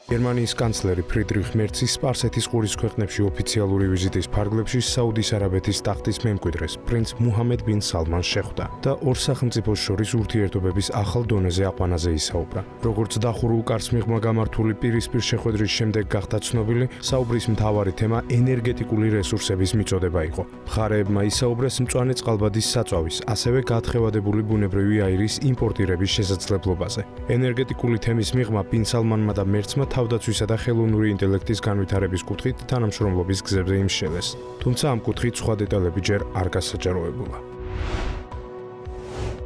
გერმანიის კანცლერი ფრიდრიხ მერცი სპარსეთის ყურის ქვეყნებში ოფიციალური ვიზიტის ფარგლებში საუდის არაბეთის ტახტის მემკვიდრეს პრინც მუჰამედ ბინ სალმანს შეხვდა და ორ სახელმწიფოს შორის ურთიერთობების ახალ დონეზე აყვანაზე ისაუბრა. როგორც დახურულ კარს მიღმა გამართული პირისპირ შეხვედრის შემდეგ გახდა ცნობილი, საუბრის მთავარი თემა ენერგეტიკული რესურსების მიწოდება იყო. მხარეებმა ისაუბრეს მწვანე წყალბადის საწვავის, ასევე გათხევადებული ბუნებრივი აირის იმპორტირების შესაძლებლობაზე. ენერგეტიკული თემის მიღმა ბინ სალმანმა და მერცმა თავდაცვისა და ხელოვნური ინტელექტის განვითარების კუთხით თანამშრომლობის გზებზე იმსჯელეს. თუმცა ამ კუთხით სხვა დეტალები ჯერ არ გასაჯაროებულა.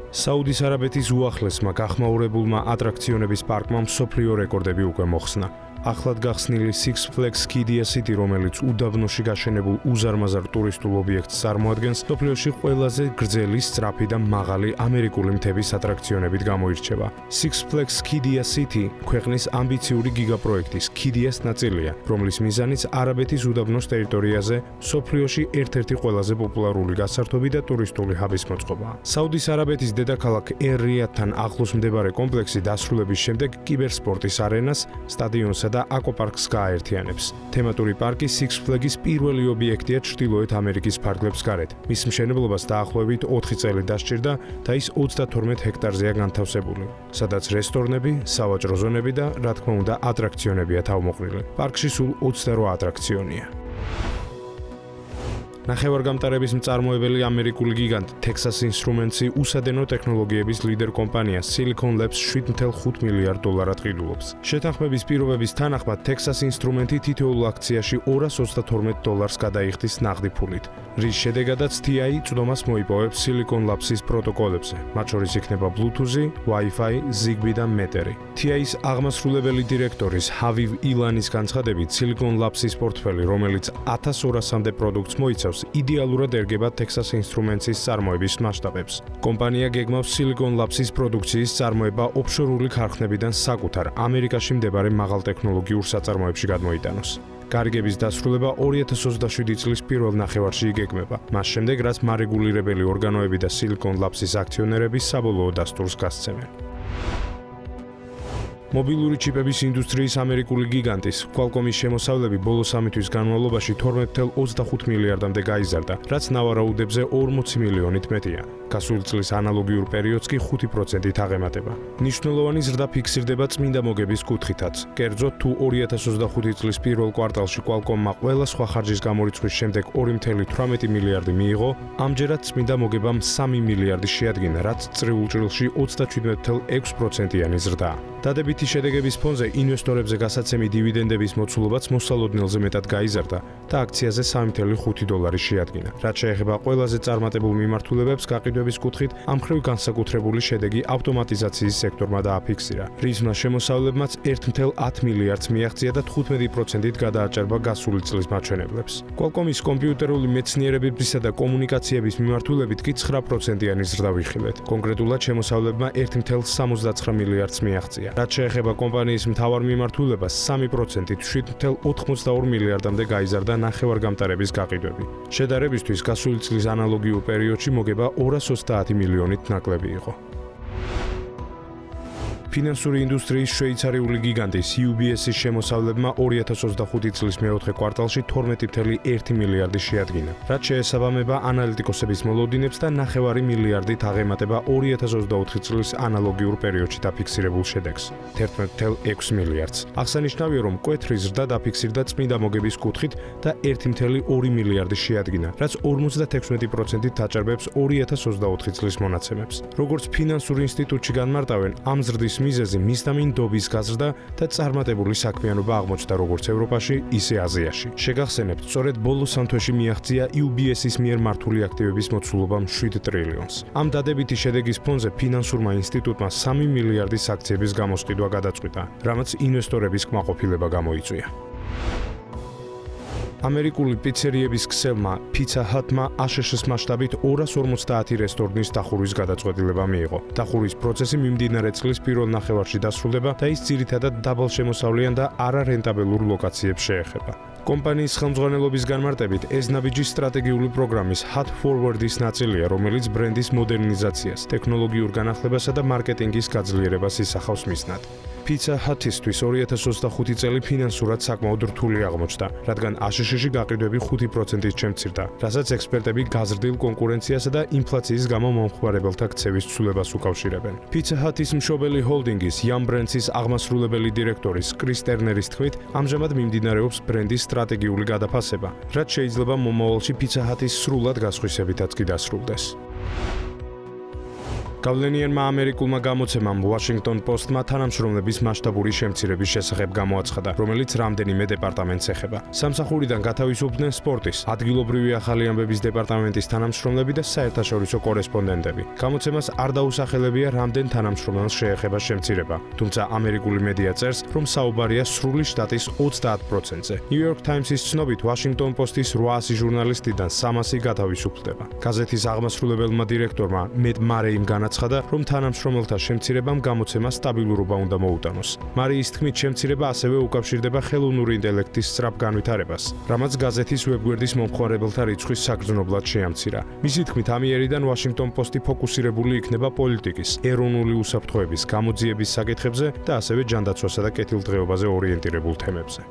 საუდის არაბეთის უახლესმა გახმაურებულმა ატრაქციონების პარკმა მსოფლიო რეკორდები უკვე მოხსნა. ახლად გახსნილი Six Flags Kids City, რომელიც უდაბნოში გაშენებულ უზარმაზარ ტურისტულ ობიექტს წარმოადგენს, მსოფლიოში ყველაზე გრძელი, სწრაფი და მაღალი ამერიკული მთების ატრაქციონებით გამოირჩევა. Six Flags Kids City ქვეყნის ამბიციური გიგაპროექტის Kids ნაწილია, რომლის მიზანიც არაბეთის უდაბნოს ტერიტორიაზე მსოფლიოში ერთ-ერთი ყველაზე პოპულარული გასართობი და ტურისტული ჰაბის მოწყობაა. საუდის არაბეთის დედაქალაქ ერ-რიადთან ახლოს მდებარე კომპლექსი დასრულების შემდეგ კიბერსპორტის არენას, სტადიონსა და აკვაპარკს გააერთიანებს. თემატური პარკი Six Flags-ის პირველი ობიექტია ჩრდილოეთ ამერიკის ფარგლებს გარეთ. მის მშენებლობას დაახლოებით 4 წელი დასჭირდა და ის 32 ჰექტარზეა განთავსებული, სადაც რესტორნები, სავაჭრო ზონები და, რა თქმა უნდა, ატრაქციონებია თავმოყრილი. პარკში სულ 28 ატრაქციონია. ნახევარგამტარების მწარმოებელი ამერიკული გიგანტი Texas Instruments უსადენო ტექნოლოგიების ლიდერ კომპანია Silicon Labs $7.5 მილიარდ ყიდულობს. შეთანხმების პირობების თანახმად Texas Instruments თითოეულ აქციაში $222 გადაიხდის ნაღდი ფულით, რის შედეგადაც TI წვდომას მოიპოვებს Silicon Labs-ის პროტოკოლებზე, მათ შორის იქნება Bluetooth, Wi-Fi, Zigbee და Matter. TI-ის აღმასრულებელი დირექტორის ჰავივ ილანის განცხადებით, Silicon Labs-ის პორტფელი, რომელიც 1200-მდე პროდუქტს მოიცავს, იდეალურად ერგება Texas Instruments-ის წარმოების მასშტაბებს. კომპანია გეგმავს Silicon Labs-ის პროდუქციის წარმოება ოფშორული ქარხნებიდან საკუთარ ამერიკაში მდებარე მაღალტექნოლოგიურ საწარმოებში გადმოიტანოს. გარიგების დასრულება 2027 წლის პირველ ნახევარში იგეგმება, მას შემდეგ რაც მარეგულირებელი ორგანოები და Silicon Labs-ის აქციონერები საბოლოო დასტურს გასცემენ. მობილური ჩიპების ინდუსტრიის ამერიკული გიგანტის Qualcomm-ის შემოსავლები ბოლო 3 თვის განმავლობაში 12.25 მილიარდამდე გაიზარდა, რაც ნავარაუდებზე 40 მილიონით მეტია. გასული წლის ანალოგიურ პერიოდს კი 5%-ით აღემატება. მნიშვნელოვანი ზრდა ფიქსირდება წმინდა მოგების კუთხითაც. კერძოდ, თუ 2025 წლის პირველ კვარტალში Qualcomm-მა ყველა სხვა ხარჯის გამორიცხვის შემდეგ 2.18 მილიარდი მიიღო, ამჯერად წმინდა მოგებამ 3 მილიარდი შეადგინა, რაც წრიულ ჭრილში 37.6%-იანი ზრდაა. დადებითი შედეგების ფონზე ინვესტორებზე გასაცემი დივიდენდების მოცულობაც მოსალოდნელზე მეტად გაიზარდა და აქციაზე $3.5 შეადგინა. რაც შეეხება ყველაზე წარმატებულ მიმართულებებს გაყიდვების კუთხით, ამ მხრივ განსაკუთრებული შედეგი ავტომატიზაციის სექტორმა დააფიქსირა, რისმა შემოსავლებმაც 1.10 მილიარდს მიაღწია და 15%-ით გადააჭარბა გასული წლის მაჩვენებლებს. Qualcomm-ის კომპიუტერული მეცნიერებებისა და კომუნიკაციების მიმართულებით კი 9%-იანი ზრდა ვიხილეთ. კონკრეტულად შემოსავლებმა 1.79 მილიარდს მიაღწია. რაც შეეხება კომპანიის მთავარ მიმართულებას, 3%-ით $7.82 მილიარდამდე გაიზარდა ნახევარგამტარების გაყიდვები. შედარებისთვის, გასული წლის ანალოგიურ პერიოდში მოგება 230 მილიონით ნაკლები იყო. ფინანსური ინდუსტრიის შვეიცარიული გიგანტის UBS-ის შემოსავლებმა 2025 წლის მეოთხე კვარტალში 12.1 მილიარდი შეადგინა, რაც შეესაბამება ანალიტიკოსების მოლოდინებს და 9 მილიარდით აღემატება 2024 წლის ანალოგიურ პერიოდში დაფიქსირებულ შედეგს, 11.6 მილიარდს. აღსანიშნავია, რომ მკვეთრი ზრდა დაფიქსირდა წმინდა მოგების კუთხით და 1.2 მილიარდი შეადგინა, რაც 56%-ით დაჭარბებს 2024 წლის მონაცემებს. როგორც ფინანსურ ინსტიტუტში განმარტავენ, ამ ზრდის მიზეზი მისდამინდობის გაზრდა და წარმატებული საქმიანობა აღმოჩნდა როგორც ევროპაში, ისე აზიაში. შეგახსენებთ, სწორედ ბოლო 3 თვეში მიაღწია UBS-ის მიერ მართული აქტივების მოცულობამ 7 ტრილიონს. ამ დადებითი შედეგის ფონზე ფინანსურმა ინსტიტუტმა 3 მილიარდის აქციების გამოსყიდვა გადაწყვიტა, რამაც ინვესტორების კმაყოფილება გამოიწვია. ამერიკული პიცერიების ქსელმა Pizza Hut-მა ASHS-ის მასშტაბით 250 რესტორნის დახურვის გადაწყვეტილება მიიღო. დახურვის პროცესი მიმდინარე წლის პირველ ნახევარში დასრულდება და ის ძირითადად დაბალშემოსავლიან და არარენტაბელურ ლოკაციებს შეეხება. კომპანიის ხელმძღვანელობის განმარტებით, ეს ნაბიჯი სტრატეგიული პროგრამის Hut Forward-ის ნაწილია, რომელიც ბრენდის მოდერნიზაციას, ტექნოლოგიურ განახლებასა და მარკეტინგის გაძლიერებას ისახავს მიზნად. Pizza Hut-ისთვის 2025 წელი ფინანსურად საკმაოდ რთული აღმოჩნდა, რადგან ASHS-ში გაყიდვები 5%-ით შემცირდა, რასაც ექსპერტები გაზრდილ კონკურენციასა და ინფლაციის გამო მომხმარებელთა ქცევის ცვლილებას უკავშირებენ. Pizza Hut-ის მშობელი ჰოლდინგის Yum Brands-ის აღმასრულებელი დირექტორის კრის ტერნერის თქმით, ამჟამად მიმდინარეობს ბრენდის სტრატეგიული გადაფასება, რაც შეიძლება მომავალში Pizza Hut-ის სრულად გასხვისებითაც კი დასრულდეს. გავლენიანმა ამერიკულმა გამოცემამ Washington Post-მა თანამშრომლების მასშტაბური შემცირების შესახებ გამოაცხადა, რომელიც რამდენიმე დეპარტამენტს ეხება. სამსახურიდან გათავისუფლდნენ სპორტის, ადგილობრივი ახალი ამბების დეპარტამენტის თანამშრომლები და საერთაშორისო კორესპონდენტები. გამოცემას არ დაუსახელებია, რამდენ თანამშრომელს შეეხება შემცირება, თუმცა ამერიკული მედია წერს, რომ საუბარია სრული შტატის 30%-ზე. New York Times-ის ცნობით, Washington Post-ის 800 ჟურნალისტიდან 300 გათავისუფლდება. გაზეთის აღმასრულებელმა დირექტორმა მეტ მარეიმ განაცხადა, რომ თანამშრომელთა შემცირებამ გამოცემა სტაბილურობა უნდა მოუტანოს. მარიის თქმით, შემცირება ასევე უკავშირდება ხელოვნური ინტელექტის სწრაფ განვითარებას, რამაც გაზეთის ვებგვერდის მომხმარებელთა რიცხვის საგრძნობლად შეამცირა. მისი თქმით, ამიერიდან Washington Post-ი ფოკუსირებული იქნება პოლიტიკის, ეროვნული უსაფრთხოების, გამოძიების საკითხებზე და ასევე ჯანდაცვასა და კეთილდღეობაზე ორიენტირებულ თემებზე.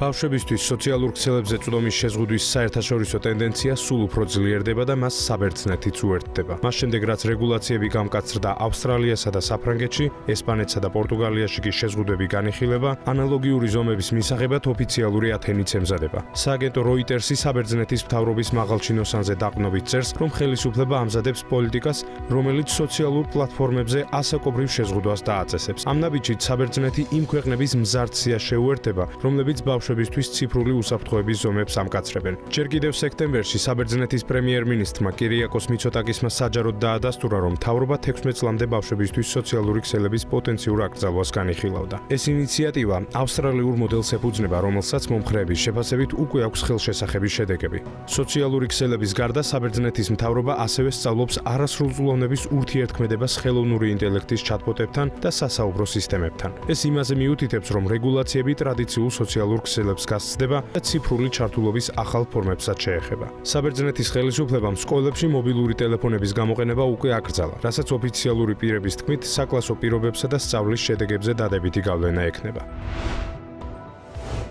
ბავშვებისთვის სოციალურ ქსელებზე წვდომის შეზღუდვის საერთაშორისო ტენდენცია სულ უფრო ძლიერდება და მას საბერძნეთიც უერთდება. მას შემდეგ, რაც რეგულაციები გამკაცრდა ავსტრალიასა და საფრანგეთში, ესპანეთსა და პორტუგალიაში კი შეზღუდვები განიხილება, ანალოგიური ზომების მისაღებად ოფიციალური ათენიც ემზადება. სააგენტო Reuters-ი საბერძნეთის მთავრობის მაღალჩინოსანზე დაყრდნობით წერს, რომ ხელისუფლება ამზადებს პოლიტიკას, რომელიც სოციალურ პლატფორმებზე ასაკობრივ შეზღუდვას დააწესებს. ამ ნაბიჯით საბერძნეთი იმ ქვეყნების მზარდ სიას შეუერთდება, რომლებიც ბავშვებისთვის ციფრული უსაფრთხოების ზომებს ამკაცრებენ. ჯერ კიდევ სექტემბერში საბერძნეთის პრემიერ-მინისტრმა კირიაკოს მიცოტაკისმა საჯაროდ დაადასტურა, რომ მთავრობა 16 წლამდე ბავშვებისთვის სოციალური ქსელების პოტენციურ აკრძალვას განიხილავდა. ეს ინიციატივა ავსტრალიურ მოდელს ეფუძნება, რომელსაც მომხრეების შეფასებით უკვე აქვს ხელშესახების შედეგები. სოციალური ქსელების გარდა საბერძნეთის მთავრობა ასევე სწავლობს არასრულწლოვნების ურთიერთქმედებას ხელოვნური ინტელექტის ჩატბოტებთან და სასაუბრო სისტემებთან. ეს იმაზე მიუთითებს, რომ რეგულაციები ტრადიციულ სოციალურ ქსელებს გასცდება და ციფრული ჩართულობის ახალ ფორმებსაც შეეხება. საბერძნეთის ხელისუფლებამ სკოლებში მობილური ტელეფონების გამოყენება უკვე აკრძალა, რასაც ოფიციალური პირების თქმით, საკლასო პირობებსა და სწავლის შედეგებზე დადებითი გავლენა ექნება.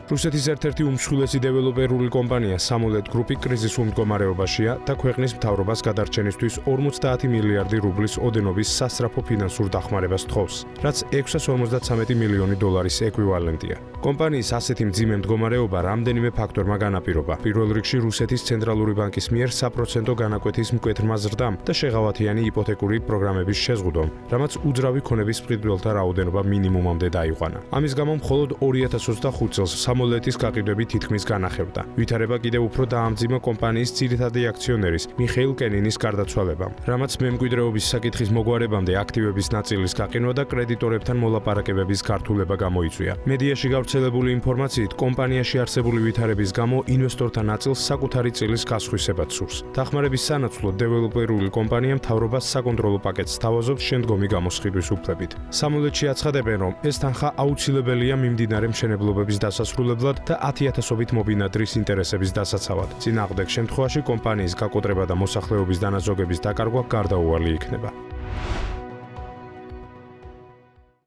რუსეთის ერთ-ერთი უმსხვილესი დეველოპერული კომპანია Samolet Group-ი კრიზისულ მდგომარეობაშია და ქვეყნის მთავრობას გადარჩენისთვის 50 მილიარდი რუბლის ოდენობის სასწრაფო ფინანსურ დახმარებას თხოვს, რაც 653 მილიონი დოლარის ეკვივალენტია. კომპანიის ასეთი მძიმე მდგომარეობა რამდენიმე ფაქტორმა განაპირობა. პირველ რიგში რუსეთის ცენტრალური ბანკის მიერ საპროცენტო განაკვეთის მკვეთრმა ზრდამ და შეღავათიანი იპოთეკური პროგრამების შეზღუდვამ, რამაც უძრავი ქონების მყიდველთა რაოდენობა მინიმუმამდე დაიყვანა. ამის გამო მხოლოდ 2025 წელს Samolet-ის გაყიდვები თითქმის განახევდა. ვითარება კიდევ უფრო დაამძიმა კომპანიის ძირითადი აქციონერის მიხეილ კენინის გარდაცვალებამ, რამაც მემკვიდრეობის საკითხის მოგვარებამდე აქტივების ნაწილის გაყინვა და კრედიტორებთან მოლაპარაკებების გართულება გამოიწვია. მედიაში გავრცელებული ინფორმაციით, კომპანიაში არსებული ვითარების გამო ინვესტორთა ნაწილს საკუთარი წილის გასხვისებად სურს. დახმარების სანაცვლოდ დეველოპერული კომპანია მთავრობას საკონტროლო პაკეტს თავაზობს შემდგომი გამოსყიდვის უფლებით. Samolet-ში აცხადებენ, რომ ეს თანხა აუცილებელია მიმდინარე მშენებლობების დასასრულებლად და 10,000-ობით მობინადრის ინტერესების დასაცავად. წინააღმდეგ შემთხვევაში კომპანიის გაკოტრება და მოსახლეობის დანაზოგების დაკარგვა გარდაუვალი იქნება.